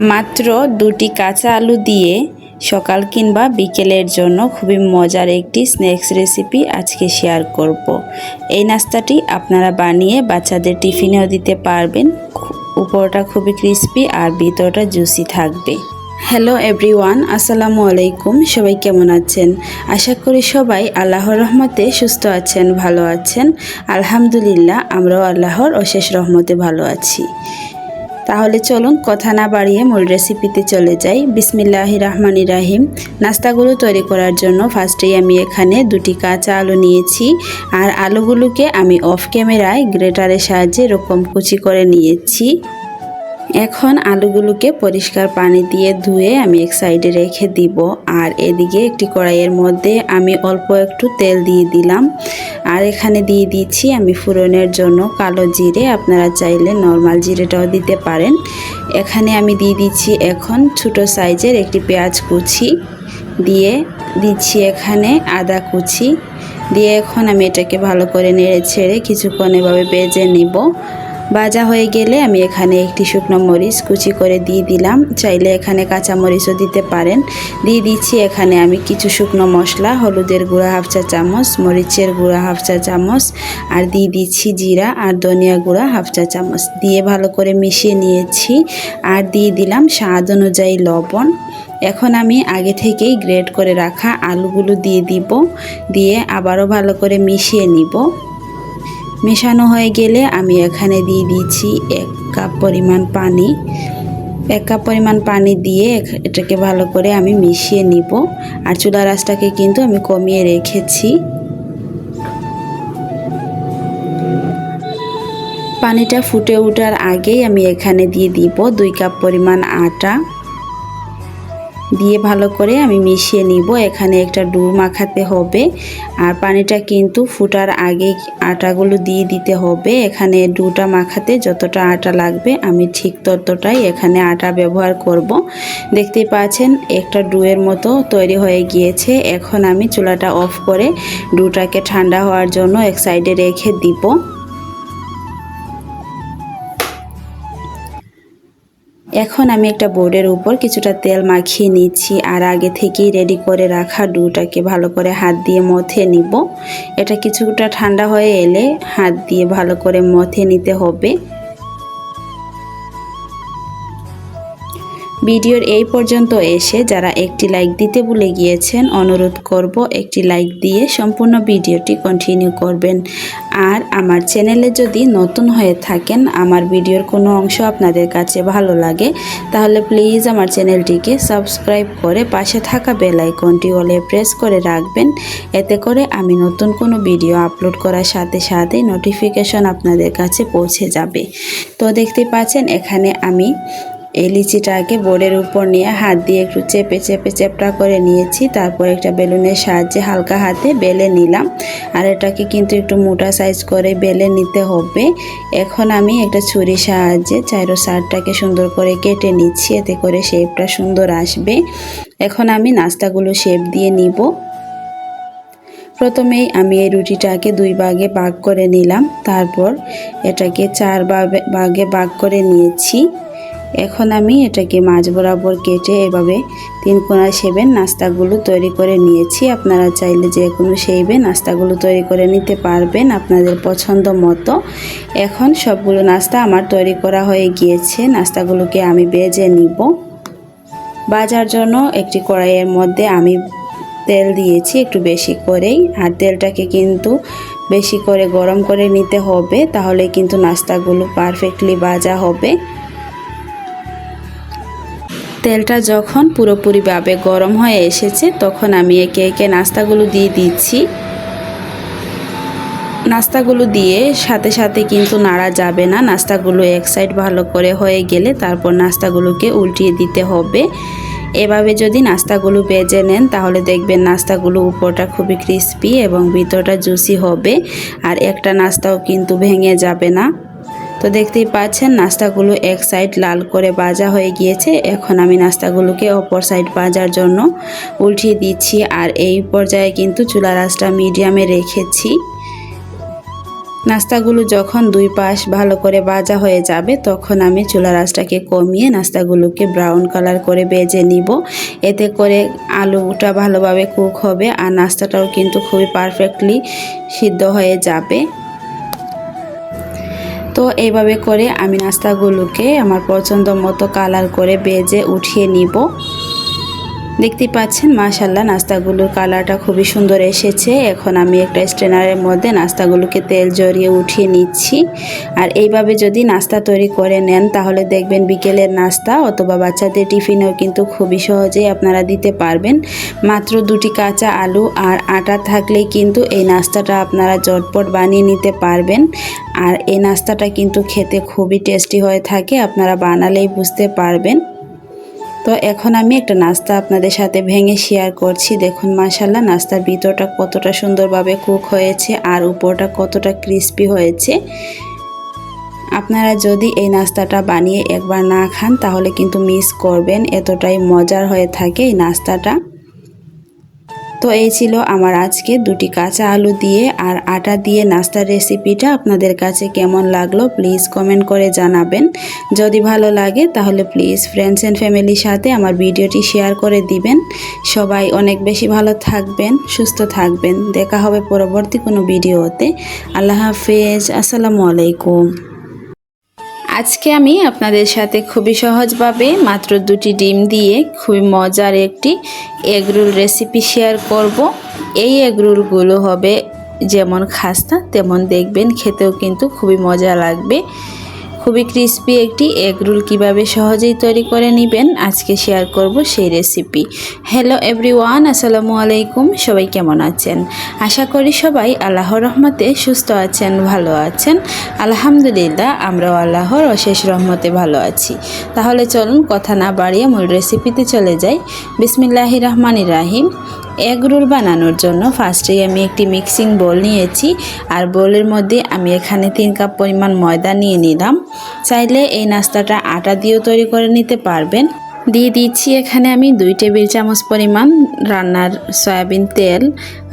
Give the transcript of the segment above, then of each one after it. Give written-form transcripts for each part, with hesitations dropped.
মাত্র 2টি কাঁচা আলু দিয়ে সকাল কিংবা বিকেলের জন্য খুবই মজার একটি স্ন্যাক্স রেসিপি আজকে শেয়ার করব। এই নাস্তাটি আপনারা বানিয়ে বাচ্চাদের টিফিনেও দিতে পারবেন। উপরটা খুবই ক্রিস্পি আর ভিতরটা জুসি থাকবে। হ্যালো এভরিওয়ান, আসসালামু আলাইকুম। সবাই কেমন আছেন? আশা করি সবাই আল্লাহর রহমতে সুস্থ আছেন, ভালো আছেন। আলহামদুলিল্লাহ, আমরাও আল্লাহর অশেষ রহমতে ভালো আছি। তাহলে চলুন কথা না বাড়িয়ে মূল রেসিপিতে চলে যাই। বিসমিল্লাহির রহমানির রহিম। নাস্তাগুলো তৈরি করার জন্য ফার্স্টেই আমি এখানে 2টি কাঁচা আলু নিয়েছি, আর আলুগুলোকে আমি অফ ক্যামেরায় গ্রেটারের সাহায্যে এরকম কুচি করে নিয়েছি। এখন আলুগুলোকে পরিষ্কার পানি দিয়ে ধুয়ে আমি এক সাইডে রেখে দিব। আর এদিকে একটি কড়াইয়ের মধ্যে আমি অল্প একটু তেল দিয়ে দিলাম, আর এখানে দিয়ে দিচ্ছি আমি ফোড়নের জন্য কালো জিরে। আপনারা চাইলে নর্মাল জিরেটাও দিতে পারেন। এখানে আমি দিয়ে দিচ্ছি এখন ছোট সাইজের একটি পেঁয়াজ কুচি, দিয়ে দিচ্ছি এখানে আদা কুচি দিয়ে এখন আমি এটাকে ভালো করে নেড়ে ছেড়ে কিছুক্ষণ এভাবে ভেজে নিব। ভাজা হয়ে গেলে আমি এখানে একটি শুকনো মরিচ কুচি করে দিয়ে দিলাম। চাইলে এখানে কাঁচা মরিচও দিতে পারেন। দিয়ে দিচ্ছি এখানে আমি কিছু শুকনো মশলা, হলুদের গুঁড়া হাফ চা চামচ, মরিচের গুঁড়া হাফ চা চামচ, আর দিয়ে দিচ্ছি জিরা আর ধনিয়া গুঁড়া হাফ চা চামচ দিয়ে ভালো করে মিশিয়ে নিয়েছি। আর দিয়ে দিলাম স্বাদ অনুযায়ী লবণ। এখন আমি আগে থেকেই গ্রেট করে রাখা আলুগুলো দিয়ে দিব, দিয়ে আবারও ভালো করে মিশিয়ে নিব। মেশানো হয়ে গেলে আমি এখানে দিয়ে দিচ্ছি 1 কাপ পরিমাণ পানি। 1 কাপ পরিমাণ পানি দিয়ে এটাকে ভালো করে আমি মিশিয়ে নিব। আর চুলার আঁচটাকে কিন্তু আমি কমিয়ে রেখেছি। পানিটা ফুটে ওঠার আগেই আমি এখানে দিয়ে দিব 2 কাপ পরিমাণ আটা, দিয়ে ভালো করে আমি মিশিয়ে নিব। এখানে একটা ডো মাখাতে হবে, আর পানিটা কিন্তু ফুটার আগেই আটাগুলো দিয়ে দিতে হবে। এখানে ডোটা মাখাতে যতটা আটা লাগবে আমি ঠিক ততটাই এখানে আটা ব্যবহার করব। দেখতেই পাচ্ছেন একটা ডোয়ের মতো তৈরি হয়ে গিয়েছে। এখন আমি চুলাটা অফ করে ডোটাকে ঠান্ডা হওয়ার জন্য এক সাইডে রেখে দিব। এখন আমি একটা বোর্ডের উপর কিছুটা তেল মাখিয়ে নিচ্ছি, আর আগে থেকেই রেডি করে রাখা ডোটাকে ভালো করে হাত দিয়ে মথে নিব। এটা কিছুটা ঠান্ডা হয়ে এলে হাত দিয়ে ভালো করে মথে নিতে হবে। ভিডিওর এই পর্যন্ত এসে যারা একটি লাইক দিতে ভুলে গিয়েছেন, অনুরোধ করব একটি লাইক দিয়ে সম্পূর্ণ ভিডিওটি কন্টিনিউ করবেন। আর আমার চ্যানেলে যদি নতুন হয়ে থাকেন, আমার ভিডিওর কোনো অংশ আপনাদের কাছে ভালো লাগে, তাহলে প্লিজ আমার চ্যানেলটিকে সাবস্ক্রাইব করে পাশে থাকা বেল আইকনটি অলে প্রেস করে রাখবেন। এতে করে আমি নতুন কোনো ভিডিও আপলোড করার সাথে সাথেই নোটিফিকেশন আপনাদের কাছে পৌঁছে যাবে। তো দেখতে পাচ্ছেন এখানে আমি এই লিচিটাকে বোর্ডের উপর নিয়ে হাত দিয়ে একটু চেপে চেপে চ্যাপটা করে নিয়েছি। তারপর একটা বেলুনের সাহায্যে হালকা হাতে বেলে নিলাম, আর এটাকে কিন্তু একটু মোটা সাইজ করে বেলে নিতে হবে। এখন আমি একটা ছুরির সাহায্যে চাইরো সাইডটাকে সুন্দর করে কেটে নিচ্ছি, এতে করে শেপটা সুন্দর আসবে। এখন আমি নাস্তাগুলো শেপ দিয়ে নিব। প্রথমেই আমি এই রুটিটাকে 2 ভাগে ভাগ করে নিলাম, তারপর এটাকে 4 ভাগে ভাগ করে নিয়েছি। এখন আমি এটাকে মাঝ বরাবর কেটে এভাবে 3 কোণা শেপে নাস্তাগুলো তৈরি করে নিয়েছি। আপনারা চাইলে যে কোনো শেপে নাস্তাগুলো তৈরি করে নিতে পারবেন আপনাদের পছন্দ মতো। এখন সবগুলো নাস্তা আমার তৈরি করা হয়ে গিয়েছে। নাস্তাগুলোকে আমি ভেজে নিব। ভাজার জন্য একটি কড়াইয়ের মধ্যে আমি তেল দিয়েছি একটু বেশি করেই, আর তেলটাকে কিন্তু বেশি করে গরম করে নিতে হবে, তাহলে কিন্তু নাস্তাগুলো পারফেক্টলি ভাজা হবে। তেলটা যখন পুরোপুরিভাবে গরম হয়ে এসেছে, তখন আমি একে একে নাস্তাগুলো দিয়ে দিচ্ছি। নাস্তাগুলো দিয়ে সাথে সাথে কিন্তু নাড়া যাবে না। নাস্তাগুলো এক সাইড ভালো করে হয়ে গেলে তারপর নাস্তাগুলোকে উল্টিয়ে দিতে হবে। এভাবে যদি নাস্তাগুলো ভেজে নেন, তাহলে দেখবেন নাস্তাগুলো উপরটা খুবই ক্রিস্পি এবং ভিতরটা জুসি হবে, আর একটা নাস্তাও কিন্তু ভেঙে যাবে না। তো দেখতেই পাচ্ছেন নাস্তাগুলো এক সাইড লাল করে ভাজা হয়ে গিয়েছে। এখন আমি নাস্তাগুলোকে অপর সাইড ভাজার জন্য উল্টিয়ে দিচ্ছি, আর এই পর্যায়ে কিন্তু চুলার আঁচটা মিডিয়ামে রেখেছি। নাস্তাগুলো যখন দুই পাশ ভালো করে ভাজা হয়ে যাবে তখন আমি চুলার আঁচটাকে কমিয়ে নাস্তাগুলোকে ব্রাউন কালার করে ভেজে নিব। এতে করে আলুটা ভালোভাবে কুক হবে আর নাস্তাটাও কিন্তু খুবই পারফেক্টলি সিদ্ধ হয়ে যাবে। তো এইভাবে করে আমি নাস্তাগুলোকে আমার পছন্দ মতো কালার করে ভেজে উঠিয়ে নিব। দেখতে পাচ্ছেন মাশাআল্লাহ নাস্তাগুলোর কালারটা খুবই সুন্দর এসেছে। এখন আমি একটা স্ট্রেনারের মধ্যে নাস্তাগুলোকে তেল জড়িয়ে উঠিয়ে নিচ্ছি। আর এইভাবে যদি নাস্তা তৈরি করে নেন তাহলে দেখবেন বিকেলের নাস্তা অথবা বাচ্চাদের টিফিনেও কিন্তু খুবই সহজেই আপনারা দিতে পারবেন। মাত্র 2টি কাঁচা আলু আর আটা থাকলেই কিন্তু এই নাস্তাটা আপনারা ঝটপট বানিয়ে নিতে পারবেন। আর এই নাস্তাটা কিন্তু খেতে খুবই টেস্টি হয়ে থাকে, আপনারা বানালেই বুঝতে পারবেন। তো এখন আমি একটা নাস্তা আপনাদের সাথে ভেঙে শেয়ার করছি। দেখুন মাশাআল্লাহ নাস্তার ভিতরটা কতটা সুন্দরভাবে কুক হয়েছে আর উপরটা কতটা ক্রিস্পি হয়েছে। আপনারা যদি এই নাস্তাটা বানিয়ে একবার না খান তাহলে কিন্তু মিস করবেন, এতটাই মজার হয়ে থাকে এই নাস্তাটা। তো এই ছিল আমার আজকে 2টি কাঁচা আলু দিয়ে আর আটা দিয়ে নাস্তার রেসিপিটা। আপনাদের কাছে কেমন লাগলো প্লিজ কমেন্ট করে জানাবেন। যদি ভালো লাগে তাহলে প্লিজ ফ্রেন্ডস অ্যান্ড ফ্যামিলির সাথে আমার ভিডিওটি শেয়ার করে দিবেন। সবাই অনেক বেশি ভালো থাকবেন, সুস্থ থাকবেন। দেখা হবে পরবর্তী কোনো ভিডিওতে। আল্লাহ হাফেজ, আসসালামু আলাইকুম। আজকে আমি আপনাদের সাথে খুবই সহজভাবে মাত্র 2টি ডিম দিয়ে খুবই মজার একটি এগ রোল রেসিপি শেয়ার করব। এই এগ রোলগুলো হবে যেমন খাস্তা তেমন দেখবেন খেতেও কিন্তু খুবই মজা লাগবে। খুবই ক্রিস্পি একটি এগ রোল কীভাবে সহজেই তৈরি করে নেবেন আজকে শেয়ার করব সেই রেসিপি। হ্যালো এভরিওয়ান, আসসালামু আলাইকুম। সবাই কেমন আছেন? আশা করি সবাই আল্লাহর রহমতে সুস্থ আছেন, ভালো আছেন। আলহামদুলিল্লাহ আমরাও আল্লাহর অশেষ রহমতে ভালো আছি। তাহলে চলুন কথা না বাড়িয়ে মূল রেসিপিতে চলে যাই। বিসমিল্লাহির রহমানির রাহিম। এগ রোল বানানোর জন্য ফার্স্টেই আমি একটি মিক্সিং বোল নিয়েছি আর বোলের মধ্যে আমি এখানে 3 কাপ পরিমাণ ময়দা নিয়ে নিলাম। চাইলে এই নাস্তাটা আটা দিয়েও তৈরি করে নিতে পারবেন। দিয়ে দিচ্ছি এখানে আমি 2 টেবিল চামচ পরিমাণ রান্নার সয়াবিন তেল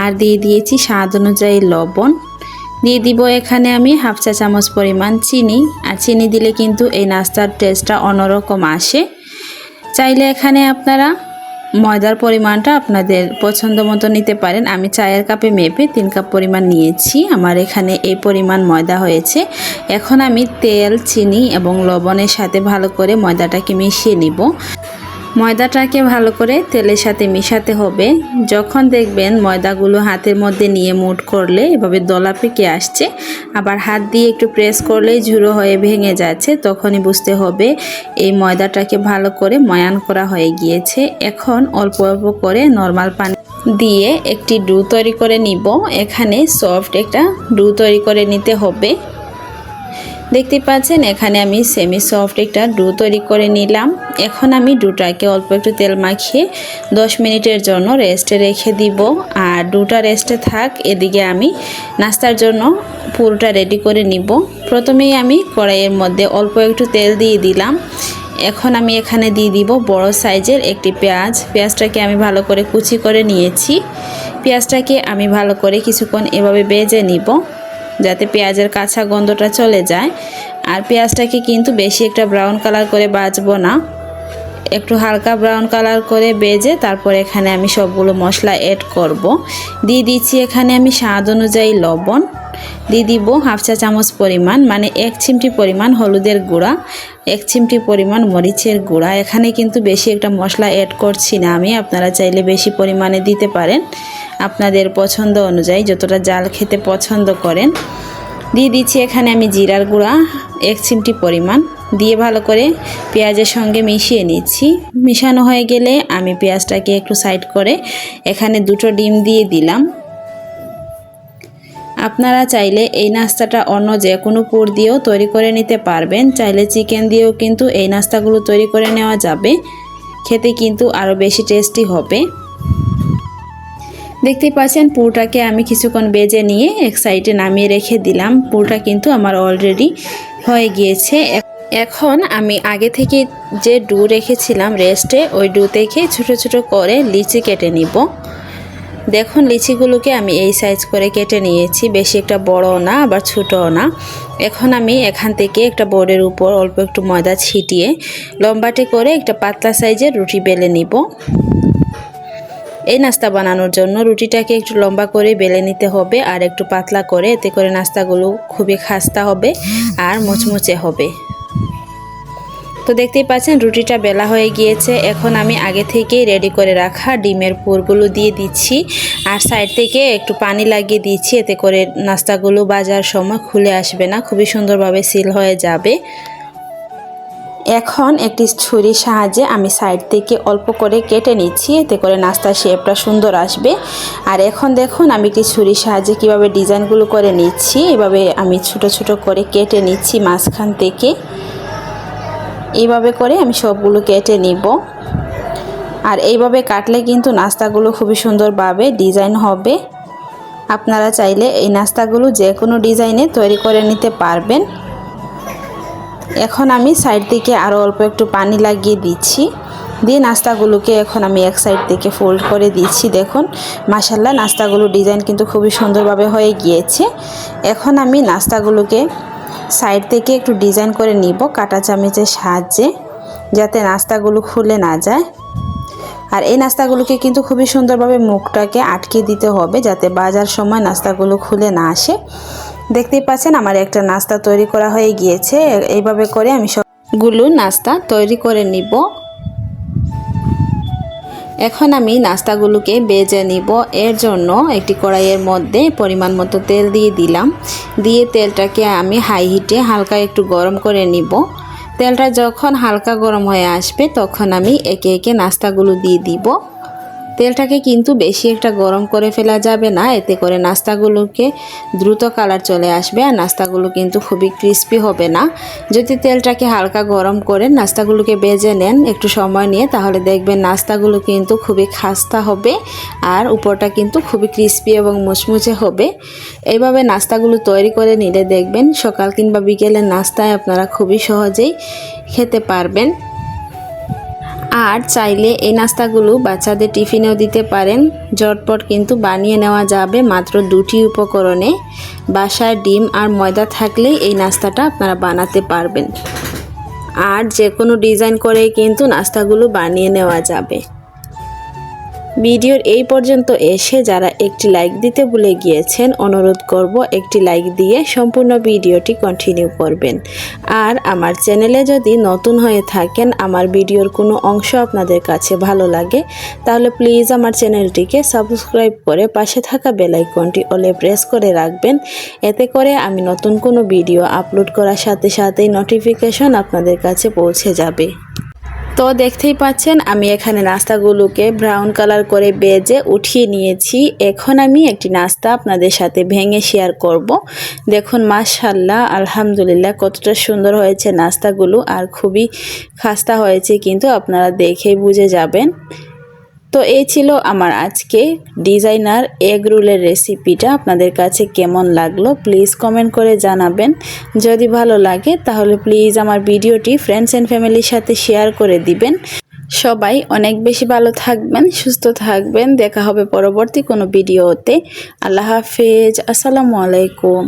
আর দিয়ে দিয়েছি স্বাদ অনুযায়ী লবণ। দিয়ে দিব এখানে আমি হাফ চা চামচ পরিমাণ চিনি। আর চিনি দিলে কিন্তু এই নাস্তার টেস্টটা অন্যরকম আসে। চাইলে এখানে আপনারা ময়দার পরিমাণটা আপনাদের পছন্দ মতো নিতে পারেন। আমি চায়ের কাপে মেপে 3 কাপ পরিমাণ নিয়েছি, আমার এখানে এই পরিমাণ ময়দা হয়েছে। এখন আমি তেল, চিনি এবং লবণের সাথে ভালো করে ময়দাটাকে মিশিয়ে নিব। ময়দাটাকে ভালো করে তেলের সাথে মিশাতে হবে। যখন দেখবেন ময়দাগুলো হাতের মধ্যে নিয়ে মুঠ করলে এভাবে দলা পেকে আসছে, আবার হাত দিয়ে একটু প্রেস করলেই ঝুড়ো হয়ে ভেঙে যাচ্ছে, তখনই বুঝতে হবে এই ময়দাটাকে ভালো করে ময়ান করা হয়ে গিয়েছে। এখন অল্প অল্প করে নর্মাল পানি দিয়ে একটি ডো তৈরি করে নিব। এখানে সফট একটা ডো তৈরি করে নিতে হবে। দেখতে পাচ্ছেন এখানে আমি সেমি সফট একটা ডো তৈরি করে নিলাম। এখন আমি ডোটাকে অল্প একটু তেল মাখিয়ে 10 মিনিটের জন্য রেস্টে রেখে দিব। আর ডোটা রেস্টে থাক, এদিকে আমি নাস্তার জন্য পুরোটা রেডি করে নিব। প্রথমেই আমি কড়াইয়ের মধ্যে অল্প একটু তেল দিয়ে দিলাম। এখন আমি এখানে দিয়ে দিব বড় সাইজের একটি পেঁয়াজ। পেঁয়াজটাকে আমি ভালো করে কুচি করে নিয়েছি। পেঁয়াজটাকে আমি ভালো করে কিছুক্ষণ এভাবে ভেজে নিব যাতে পেঁয়াজের কাঁচা গন্ধটা চলে যায়। আর পেঁয়াজটাকে কিন্তু বেশি একটা ব্রাউন কালার করে ভাজবো না, একটু হালকা ব্রাউন কালার করে ভেজে তারপর এখানে আমি সবগুলো মশলা অ্যাড করব। দিয়ে দিচ্ছি এখানে আমি স্বাদ অনুযায়ী লবণ, দিয়ে দিব হাফ চা চামচ পরিমাণ মানে 1 চিমটি পরিমাণ হলুদের গুঁড়া, 1 চিমটি পরিমাণ মরিচের গুঁড়া। এখানে কিন্তু বেশি একটা মশলা অ্যাড করছি না আমি, আপনারা চাইলে বেশি পরিমাণে দিতে পারেন আপনাদের পছন্দ অনুযায়ী, যতটা জাল খেতে পছন্দ করেন। দিয়ে দিচ্ছি এখানে আমি জিরার গুঁড়া 1 চিমটি পরিমাণ, দিয়ে ভালো করে পেঁয়াজের সঙ্গে মিশিয়ে নিচ্ছি। মিশানো হয়ে গেলে আমি পেঁয়াজটাকে একটু সাইড করে এখানে 2টো ডিম দিয়ে দিলাম। আপনারা চাইলে এই নাস্তাটা অন্য যে কোনো পুর দিয়েও তৈরি করে নিতে পারবেন, চাইলে চিকেন দিয়েও কিন্তু এই নাস্তাগুলো তৈরি করে নেওয়া যাবে, খেতে কিন্তু আরও বেশি টেস্টি হবে। দেখতে পাচ্ছেন পুরটাকে আমি কিছুক্ষণ ভেজে নিয়ে এক সাইডে নামিয়ে রেখে দিলাম। পুরটা কিন্তু আমার অলরেডি হয়ে গিয়েছে। এখন আমি আগে থেকে যে ডো রেখেছিলাম রেস্টে, ওই ডো থেকে ছোট ছোট করে লিচি কেটে নিব। দেখুন লিচিগুলোকে আমি এই সাইজ করে কেটে নিয়েছি, বেশি একটা বড়ও না আবার ছোটও না। এখন আমি এখান থেকে একটা বোর্ডের উপর অল্প একটু ময়দা ছিটিয়ে লম্বাটে করে একটা পাতলা সাইজের রুটি বেলে নিব। এই নাস্তা বানানোর জন্য রুটিটাকে একটু লম্বা করে বেলে নিতে হবে আর একটু পাতলা করে, এতে করে নাস্তাগুলো খুবই খাস্তা হবে আর মুচমুচে হবে। তো দেখতেই পাচ্ছেন রুটিটা বেলা হয়ে গিয়েছে। এখন আমি আগে থেকেই রেডি করে রাখা ডিমের পুরগুলো দিয়ে দিচ্ছি আর সাইড থেকে একটু পানি লাগিয়ে দিচ্ছি, এতে করে নাস্তাগুলো ভাজার সময় খুলে আসবে না, খুবই সুন্দরভাবে সিল হয়ে যাবে। এখন একটি ছুরির সাহায্যে আমি সাইড থেকে অল্প করে কেটে নিচ্ছি, এতে করে নাস্তার শেপটা সুন্দর আসবে। আর এখন দেখুন আমি একটি ছুরির সাহায্যে কিভাবে ডিজাইনগুলো করে নিচ্ছি। এভাবে আমি ছোট ছোট করে কেটে নিচ্ছি মাঝখান থেকে। এইভাবে করে আমি সবগুলো কেটে নিব। আর এইভাবে কাটলে কিন্তু নাস্তাগুলো খুবই সুন্দরভাবে ডিজাইন হবে। আপনারা চাইলে এই নাস্তাগুলো যে কোনো ডিজাইনে তৈরি করে নিতে পারবেন। এখন আমি সাইড থেকে আরও অল্প একটু পানি লাগিয়ে দিচ্ছি, দিয়ে নাস্তাগুলোকে এখন আমি এক সাইড থেকে ফোল্ড করে দিচ্ছি। দেখুন মাশাআল্লাহ নাস্তাগুলো ডিজাইন কিন্তু খুবই সুন্দরভাবে হয়ে গিয়েছে। এখন আমি নাস্তাগুলোকে সাইড থেকে একটু ডিজাইন করে নিব কাঁটা চামচের সাহায্যে, যাতে নাস্তাগুলো খুলে না যায়। আর এই নাস্তাগুলোকে কিন্তু খুবই সুন্দরভাবে মুখটাকে আটকে দিতে হবে, যাতে ভাজার সময় নাস্তাগুলো খুলে না আসে। দেখতেই পাচ্ছেন আমার একটা নাস্তা তৈরি করা হয়ে গিয়েছে। এইভাবে করে আমি সবগুলো নাস্তা তৈরি করে নিব। এখন আমি নাস্তাগুলোকে ভেজে নিব। এর জন্য একটি কড়াইয়ের মধ্যে পরিমাণ মতো তেল দিয়ে দিলাম, দিয়ে তেলটাকে আমি হাই হিটে হালকা একটু গরম করে নিব। তেলটা যখন হালকা গরম হয়ে আসবে তখন আমি একে একে নাস্তাগুলো দিয়ে দিব। তেলটাকে কিন্তু বেশি একটা গরম করে ফেলা যাবে না, এতে করে নাস্তাগুলোকে দ্রুত কালার চলে আসবে আর নাস্তাগুলো কিন্তু খুবই ক্রিস্পি হবে না। যদি তেলটাকে হালকা গরম করে নাস্তাগুলোকে ভেজে নেন একটু সময় নিয়ে, তাহলে দেখবেন নাস্তাগুলো কিন্তু খুবই খাস্তা হবে আর উপরটা কিন্তু খুবই ক্রিস্পি এবং মুচমুচে হবে। এইভাবে নাস্তাগুলো তৈরি করে নিলে দেখবেন সকাল কিংবা বিকেলের নাস্তায় আপনারা খুবই সহজেই খেতে পারবেন। আর চাইলে এই নাস্তাগুলো বাচ্চাদের টিফিনেও দিতে পারেন। ঝটপট কিন্তু বানিয়ে নেওয়া যাবে মাত্র 2টি উপকরণে। বাসায় ডিম আর ময়দা থাকলেই এই নাস্তাটা আপনারা বানাতে পারবেন। আর যে কোনো ডিজাইন করেই কিন্তু নাস্তাগুলো বানিয়ে নেওয়া যাবে। ভিডিওর এই পর্যন্ত এসে যারা একটি লাইক দিতে ভুলে গিয়েছেন, অনুরোধ করব একটি লাইক দিয়ে সম্পূর্ণ ভিডিওটি কন্টিনিউ করবেন। আর আমার চ্যানেলে যদি নতুন হয়ে থাকেন, আমার ভিডিওর কোনো অংশ আপনাদের কাছে ভালো লাগে, তাহলে প্লিজ আমার চ্যানেলটিকে সাবস্ক্রাইব করে পাশে থাকা বেল আইকনটি অলে প্রেস করে রাখবেন। এতে করে আমি নতুন কোনো ভিডিও আপলোড করার সাথে সাথেই নোটিফিকেশন আপনাদের কাছে পৌঁছে যাবে। তো দেখতেই পাচ্ছেন আমি এখানে নাস্তাগুলোকে ব্রাউন কালার করে ভেজে উঠিয়ে নিয়েছি। এখন আমি একটি নাস্তা আপনাদের সাথে ভেঙে শেয়ার করব। দেখুন মাশাআল্লাহ আলহামদুলিল্লাহ কতটা সুন্দর হয়েছে নাস্তাগুলো, আর খুবই খাস্তা হয়েছে কিন্তু আপনারা দেখেই বুঝে যাবেন। তো এই ছিল আমার আজকে ডিজাইনার এগ রোলের রেসিপিটা। আপনাদের কাছে কেমন লাগলো প্লিজ কমেন্ট করে জানাবেন। যদি ভালো লাগে তাহলে প্লিজ আমার ভিডিওটি ফ্রেন্ডস অ্যান্ড ফ্যামিলির সাথে শেয়ার করে দিবেন। সবাই অনেক বেশি ভালো থাকবেন, সুস্থ থাকবেন। দেখা হবে পরবর্তী কোনো ভিডিওতে। আল্লাহ হাফেজ, আসসালামু আলাইকুম।